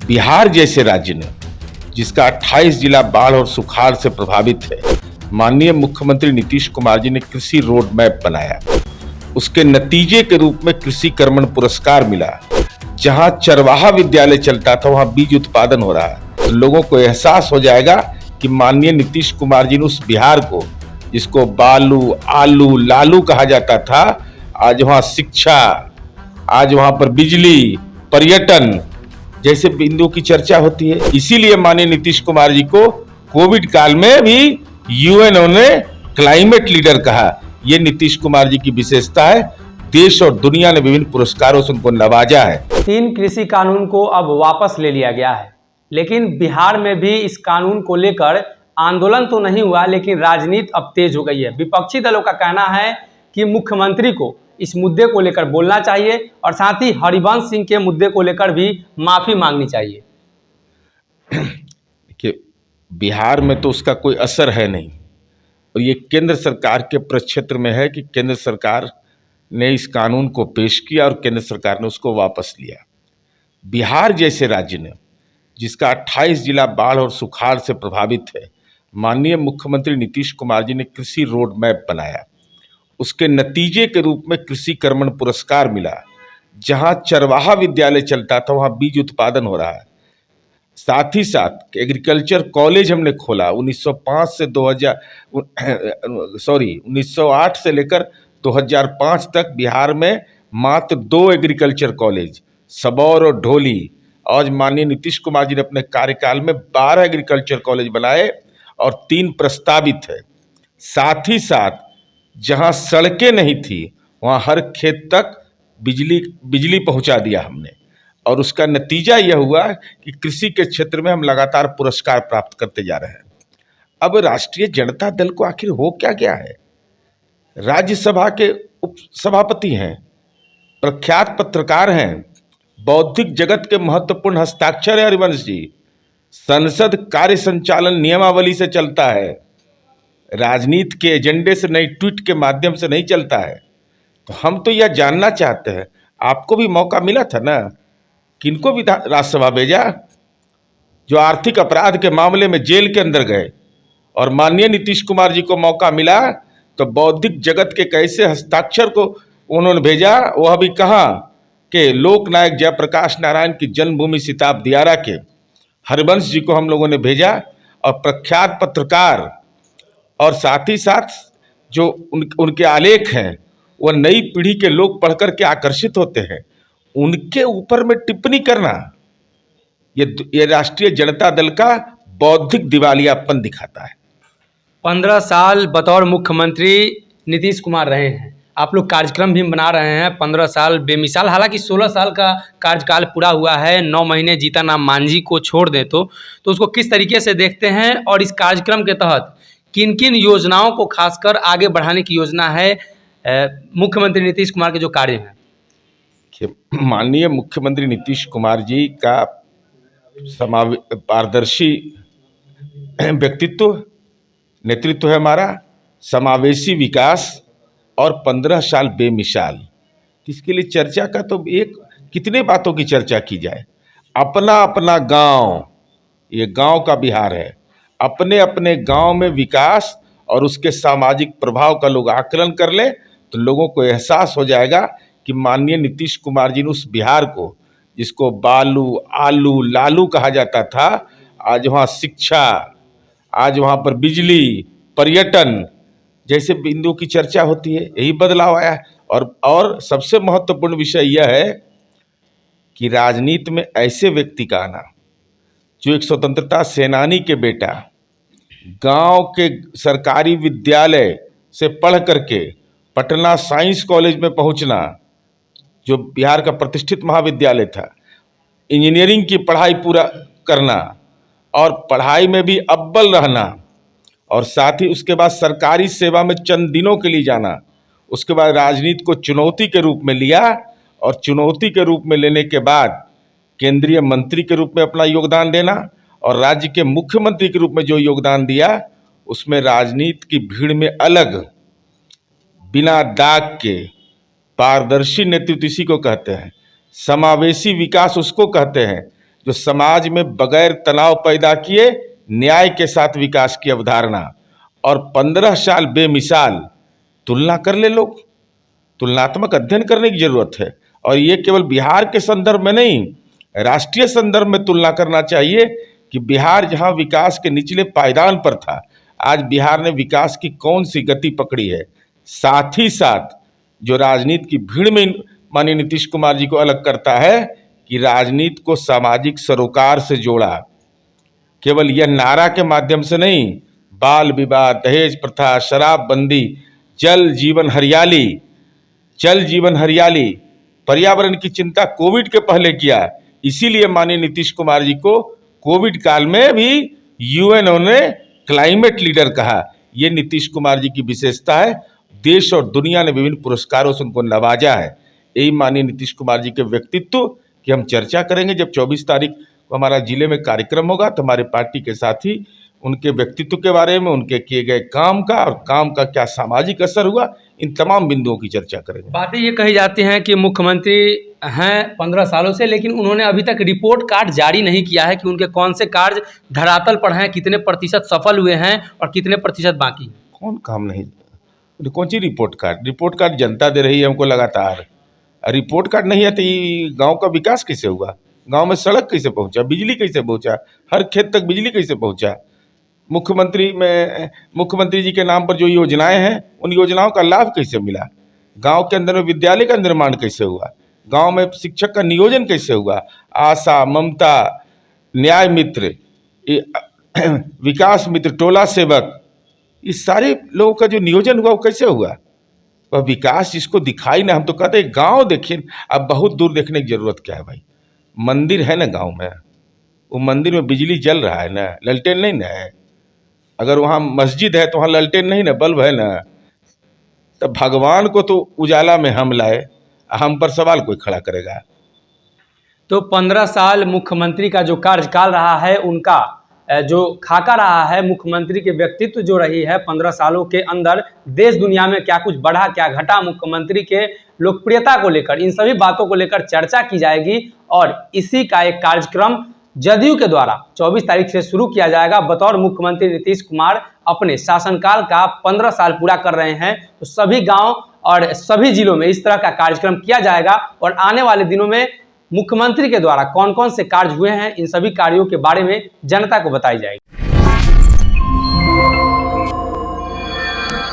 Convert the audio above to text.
बिहार जैसे राज्य ने, जिसका 28 जिला बाढ़ और सुखाड़ से प्रभावित है, माननीय मुख्यमंत्री नीतीश कुमार जी ने कृषि रोड मैप बनाया। उसके नतीजे के रूप में कृषि कर्मण पुरस्कार मिला। जहां चरवाहा विद्यालय चलता था वहां बीज उत्पादन हो रहा है। तो लोगों को एहसास हो जाएगा कि माननीय नीतीश कुमार जी ने उस बिहार को, जिसको बालू आलू लालू कहा जाता था, आज वहां शिक्षा, आज वहां पर बिजली, पर्यटन जैसे बिंदुओं की चर्चा होती है। इसीलिए माननीय नीतीश कुमार जी को कोविड काल में भी यूएनओ ने क्लाइमेट लीडर कहा। यह नीतीश कुमार जी की विशेषता है। देश और दुनिया ने विभिन्न पुरस्कारों से उनको नवाजा है। 3 कृषि कानून को अब वापस ले लिया गया है, लेकिन बिहार में भी इस कानून को लेकर आंदोलन तो नहीं हुआ, लेकिन राजनीति अब तेज हो गई है। विपक्षी दलों का कहना है कि मुख्यमंत्री को इस मुद्दे को लेकर बोलना चाहिए और साथ ही हरिवंश सिंह के मुद्दे को लेकर भी माफी मांगनी चाहिए। देखिए, बिहार में तो उसका कोई असर है नहीं, और ये केंद्र सरकार के प्रक्षेत्र में है कि केंद्र सरकार ने इस कानून को पेश किया और केंद्र सरकार ने उसको वापस लिया। बिहार जैसे राज्य ने, जिसका 28 जिला बाढ़ और सुखाड़ से प्रभावित है, माननीय मुख्यमंत्री नीतीश कुमार जी ने कृषि रोड मैप बनाया। उसके नतीजे के रूप में कृषि कर्मण पुरस्कार मिला। जहां चरवाहा विद्यालय चलता था वहां बीज उत्पादन हो रहा है। साथ ही साथ एग्रीकल्चर कॉलेज हमने खोला। 1908 से लेकर 2005 तक बिहार में मात्र 2 एग्रीकल्चर कॉलेज, सबौर और ढोली। आज माननीय नीतीश कुमार जी ने अपने कार्यकाल में 12 एग्रीकल्चर कॉलेज बनाए और 3 प्रस्तावित है। साथ ही साथ जहां सड़कें नहीं थी वहां हर खेत तक बिजली पहुंचा दिया हमने, और उसका नतीजा यह हुआ कि कृषि के क्षेत्र में हम लगातार पुरस्कार प्राप्त करते जा रहे हैं। अब राष्ट्रीय जनता दल को आखिर हो क्या गया है? राज्यसभा के उपसभापति हैं, प्रख्यात पत्रकार हैं, बौद्धिक जगत के महत्वपूर्ण हस्ताक्षर है हरिवंश जी। संसद कार्य संचालन नियमावली से चलता है, राजनीति के एजेंडे से नहीं, ट्वीट के माध्यम से नहीं चलता है। तो हम तो यह जानना चाहते हैं, आपको भी मौका मिला था ना, किनको राज्यसभा भेजा? जो आर्थिक अपराध के मामले में जेल के अंदर गए, और माननीय नीतीश कुमार जी को मौका मिला तो बौद्धिक जगत के कैसे हस्ताक्षर को उन्होंने भेजा। वह भी कहाँ कि लोकनायक जयप्रकाश नारायण की जन्मभूमि सिताब दियारा के हरिवंश जी को हम लोगों ने भेजा, और प्रख्यात पत्रकार और साथ ही साथ जो उनके आलेख हैं वह नई पीढ़ी के लोग पढ़कर के आकर्षित होते हैं, उनके ऊपर में टिप्पणी करना, ये राष्ट्रीय जनता दल का बौद्धिक दिवालियापन दिखाता है। 15 साल बतौर मुख्यमंत्री नीतीश कुमार रहे हैं। आप लोग कार्यक्रम भी बना रहे हैं। 15 साल बेमिसाल, हालांकि 16 साल का कार्यकाल पूरा हुआ है। 9 महीने जीतन राम मांझी को छोड़ दें तो उसको किस तरीके से देखते हैं, और इस कार्यक्रम के तहत किन किन योजनाओं को खासकर आगे बढ़ाने की योजना है मुख्यमंत्री नीतीश कुमार के जो कार्य हैं? माननीय मुख्यमंत्री नीतीश कुमार जी का पारदर्शी व्यक्तित्व, नेतृत्व है हमारा, समावेशी विकास और 15 साल बेमिसाल। इसके लिए चर्चा का तो कितने बातों की चर्चा की जाए। अपना अपना गांव, ये गांव का बिहार है। अपने अपने गांव में विकास और उसके सामाजिक प्रभाव का लोग आकलन कर ले तो लोगों को एहसास हो जाएगा कि माननीय नीतीश कुमार जी ने उस बिहार को, जिसको बालू आलू लालू कहा जाता था, आज वहाँ शिक्षा, आज वहाँ पर बिजली, पर्यटन जैसे बिंदुओं की चर्चा होती है। यही बदलाव आया है। और सबसे महत्वपूर्ण विषय यह है कि राजनीति में ऐसे व्यक्ति का आना जो एक स्वतंत्रता सेनानी के बेटा, गांव के सरकारी विद्यालय से पढ़ करके पटना साइंस कॉलेज में पहुंचना, जो बिहार का प्रतिष्ठित महाविद्यालय था, इंजीनियरिंग की पढ़ाई पूरा करना और पढ़ाई में भी अव्वल रहना, और साथ ही उसके बाद सरकारी सेवा में चंद दिनों के लिए जाना। उसके बाद राजनीति को चुनौती के रूप में लिया, और चुनौती के रूप में लेने के बाद केंद्रीय मंत्री के रूप में अपना योगदान देना, और राज्य के मुख्यमंत्री के रूप में जो योगदान दिया, उसमें राजनीति की भीड़ में अलग, बिना दाग के पारदर्शी नेतृत्व इसी को कहते हैं। समावेशी विकास उसको कहते हैं जो समाज में बगैर तनाव पैदा किए न्याय के साथ विकास की अवधारणा, और 15 साल बेमिसाल। तुलना कर ले लोग, तुलनात्मक अध्ययन करने की जरूरत है। और ये केवल बिहार के संदर्भ में नहीं, राष्ट्रीय संदर्भ में तुलना करना चाहिए कि बिहार जहां विकास के निचले पायदान पर था, आज बिहार ने विकास की कौन सी गति पकड़ी है। साथ ही साथ जो राजनीति की भीड़ में माननीय नीतीश कुमार जी को अलग करता है कि राजनीति को सामाजिक सरोकार से जोड़ा। केवल यह नारा के माध्यम से नहीं, बाल विवाह, दहेज प्रथा, शराबबंदी, जल जीवन हरियाली, पर्यावरण की चिंता कोविड के पहले किया। इसीलिए माननीय नीतीश कुमार जी को कोविड काल में भी यूएनओ ने क्लाइमेट लीडर कहा। ये नीतीश कुमार जी की विशेषता है। देश और दुनिया ने विभिन्न पुरस्कारों से उनको नवाजा है। यही माननीय नीतीश कुमार जी के व्यक्तित्व की हम चर्चा करेंगे। जब 24 तारीख को हमारा जिले में कार्यक्रम होगा तो हमारे पार्टी के साथी उनके व्यक्तित्व के बारे में, उनके किए गए काम का और काम का क्या सामाजिक असर हुआ, इन तमाम बिंदुओं की चर्चा करेंगे। बातें ये कही जाती हैं कि मुख्यमंत्री हैं 15 सालों से, लेकिन उन्होंने अभी तक रिपोर्ट कार्ड जारी नहीं किया है कि उनके कौन से कार्य धरातल पर हैं, कितने प्रतिशत सफल हुए हैं और कितने प्रतिशत बाकी हैं। कौन काम नहीं, कौन सी रिपोर्ट कार्ड? रिपोर्ट कार्ड जनता दे रही है हमको लगातार। रिपोर्ट कार्ड नहीं है तो ये गाँव का विकास कैसे हुआ? गाँव में सड़क कैसे पहुँचा, बिजली कैसे पहुँचा, हर खेत तक बिजली कैसे पहुँचा? मुख्यमंत्री जी के नाम पर जो योजनाएं हैं, उन योजनाओं का लाभ कैसे मिला? गांव के अंदर में विद्यालय का निर्माण कैसे हुआ? गांव में शिक्षक का नियोजन कैसे हुआ? आशा, ममता, न्याय मित्र, विकास मित्र, टोला सेवक, इस सारे लोगों का जो नियोजन हुआ वो कैसे हुआ? वह विकास जिसको दिखाई ना, हम तो कहते हैं गाँव देखिए। अब बहुत दूर देखने की जरूरत क्या है भाई? मंदिर है ना गाँव में, वो मंदिर में बिजली जल रहा है ना, ललटेन नहीं ना है। अगर वहाँ मस्जिद है तो वहाँ ललटेन नहीं ना, बल्ब है ना। तब भगवान को तो उजाला में हम लाए, हम पर सवाल कोई खड़ा करेगा? तो 15 साल मुख्यमंत्री का जो कार्यकाल रहा है, उनका जो खाका रहा है, मुख्यमंत्री के व्यक्तित्व जो रही है 15 सालों के अंदर, देश दुनिया में क्या कुछ बढ़ा क्या घटा, मुख्यमंत्री के लोकप्रियता को लेकर, इन सभी बातों को लेकर चर्चा की जाएगी। और इसी का एक कार्यक्रम जदयू के द्वारा 24 तारीख से शुरू किया जाएगा। बतौर मुख्यमंत्री नीतीश कुमार अपने शासनकाल का 15 साल पूरा कर रहे हैं, तो सभी गांव और सभी जिलों में इस तरह का कार्यक्रम किया जाएगा। और आने वाले दिनों में मुख्यमंत्री के द्वारा कौन कौन से कार्य हुए हैं, इन सभी कार्यों के बारे में जनता को बताई जाएगी।